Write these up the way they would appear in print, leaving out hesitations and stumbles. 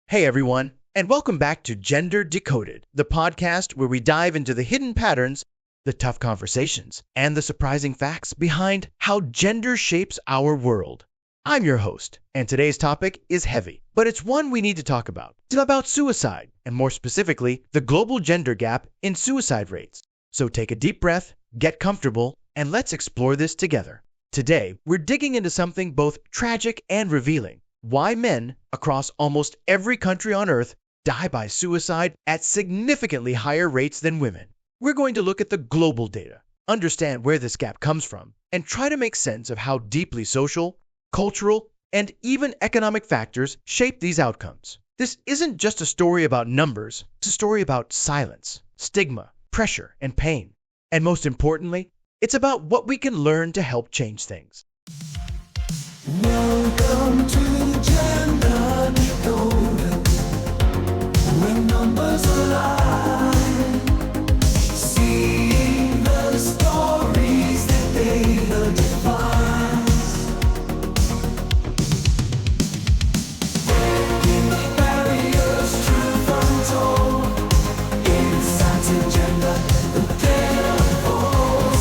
Hey everyone, and welcome back to Gender Decoded, the podcast where we dive into the hidden patterns, the tough conversations, and the surprising facts behind how gender shapes our world. I'm your host, and today's topic is heavy, but it's one we need to talk about. It's about suicide, and more specifically, the global gender gap in suicide rates. So take a deep breath, get comfortable, and let's explore this together. Today, we're digging into something both tragic and revealing. Why men across almost every country on Earth die by suicide at significantly higher rates than women. We're going to look at the global data, understand where this gap comes from, and try to make sense of how deeply social, cultural, and even economic factors shape these outcomes. This isn't just a story about numbers, it's a story about silence, stigma, pressure, and pain. And most importantly, it's about what we can learn to help change things. Welcome to Gender Decoded, where numbers align, seeing the stories that data defines, breaking the barriers, truth untold, insights in gender, the data falls.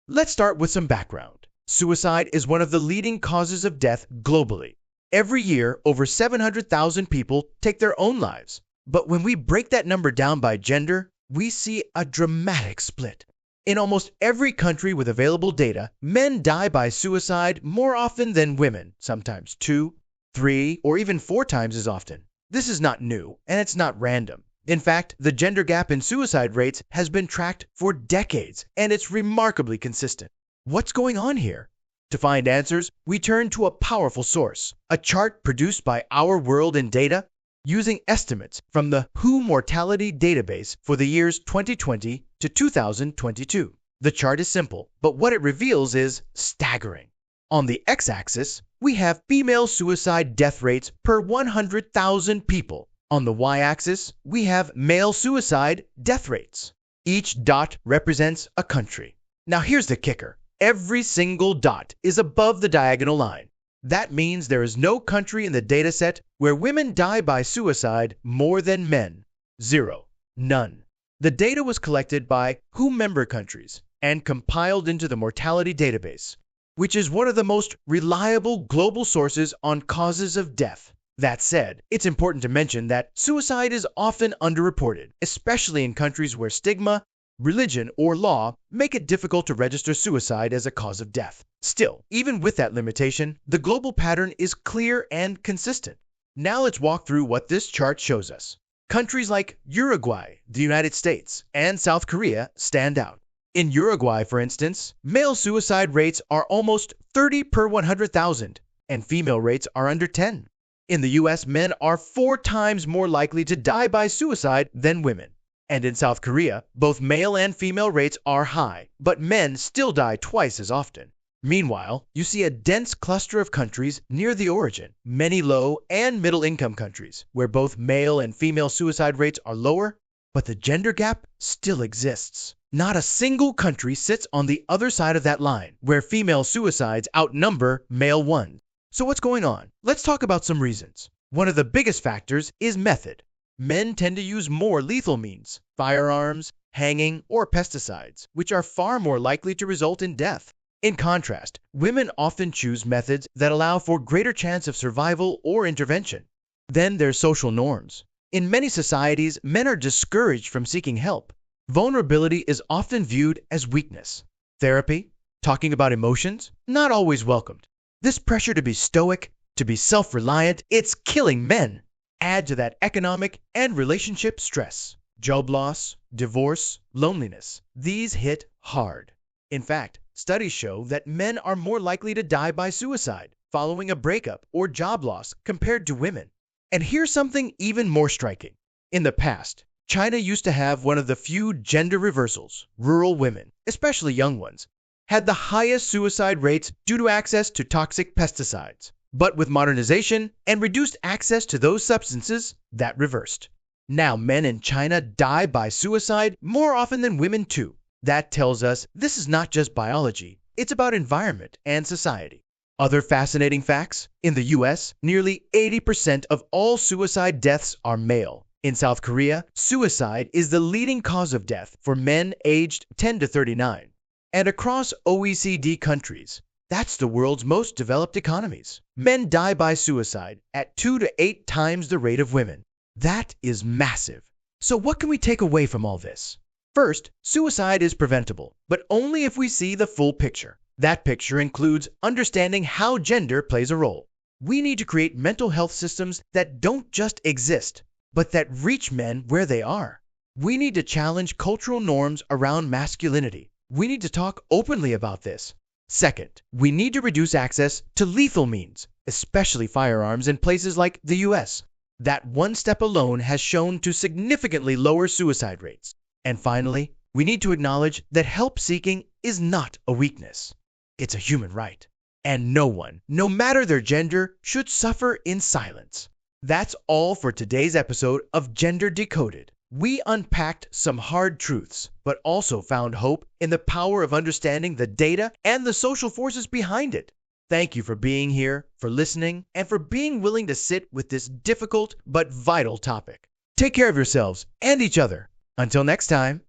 Let's start with some background. Suicide is one of the leading causes of death globally. Every year, over 700,000 people take their own lives. But when we break that number down by gender, we see a dramatic split. In almost every country with available data, men die by suicide more often than women, sometimes 2, 3, or even 4 times as often. This is not new, and it's not random. In fact, the gender gap in suicide rates has been tracked for decades, and it's remarkably consistent. What's going on here? To find answers, we turn to a powerful source, a chart produced by Our World in Data, using estimates from the WHO Mortality Database for the years 2020 to 2022. The chart is simple, but what it reveals is staggering. On the x-axis, we have female suicide death rates per 100,000 people. On the y-axis, we have male suicide death rates. Each dot represents a country. Now here's the kicker. Every single dot is above the diagonal line. That means there is no country in the dataset where women die by suicide more than men. 0. None. The data was collected by WHO member countries and compiled into the Mortality Database, which is one of the most reliable global sources on causes of death. That said, it's important to mention that suicide is often underreported, especially in countries where stigma, religion, or law make it difficult to register suicide as a cause of death. Still, even with that limitation, the global pattern is clear and consistent. Now let's walk through what this chart shows us. Countries like Uruguay, the United States, and South Korea stand out. In Uruguay, for instance, male suicide rates are almost 30 per 100,000, and female rates are under 10. In the US, men are 4 times more likely to die by suicide than women. And in South Korea, both male and female rates are high, but men still die twice as often. Meanwhile, you see a dense cluster of countries near the origin, many low and middle-income countries, where both male and female suicide rates are lower, but the gender gap still exists. Not a single country sits on the other side of that line, where female suicides outnumber male ones. So what's going on? Let's talk about some reasons. One of the biggest factors is method. Men tend to use more lethal means, firearms, hanging, or pesticides, which are far more likely to result in death. In contrast, women often choose methods that allow for greater chance of survival or intervention. Then there's social norms. In many societies, men are discouraged from seeking help. Vulnerability is often viewed as weakness. Therapy, talking about emotions, not always welcomed. This pressure to be stoic, to be self-reliant, it's killing men. Add to that economic and relationship stress, job loss, divorce, loneliness. These hit hard. In fact, studies show that men are more likely to die by suicide following a breakup or job loss compared to women. And here's something even more striking. In the past, China used to have one of the few gender reversals. Rural women, especially young ones, had the highest suicide rates due to access to toxic pesticides. But with modernization and reduced access to those substances, that reversed. Now, men in China die by suicide more often than women too. That tells us this is not just biology, it's about environment and society. Other fascinating facts: in the US, nearly 80% of all suicide deaths are male. In South Korea, suicide is the leading cause of death for men aged 10 to 39. And across OECD countries, that's the world's most developed economies, men die by suicide at 2 to 8 times the rate of women. That is massive. So what can we take away from all this? First, suicide is preventable, but only if we see the full picture. That picture includes understanding how gender plays a role. We need to create mental health systems that don't just exist, but that reach men where they are. We need to challenge cultural norms around masculinity. We need to talk openly about this. Second, we need to reduce access to lethal means, especially firearms in places like the US. That one step alone has shown to significantly lower suicide rates. And finally, we need to acknowledge that help seeking is not a weakness. It's a human right. And no one, no matter their gender, should suffer in silence. That's all for today's episode of Gender Decoded. We unpacked some hard truths, but also found hope in the power of understanding the data and the social forces behind it. Thank you for being here, for listening, and for being willing to sit with this difficult but vital topic. Take care of yourselves and each other. Until next time.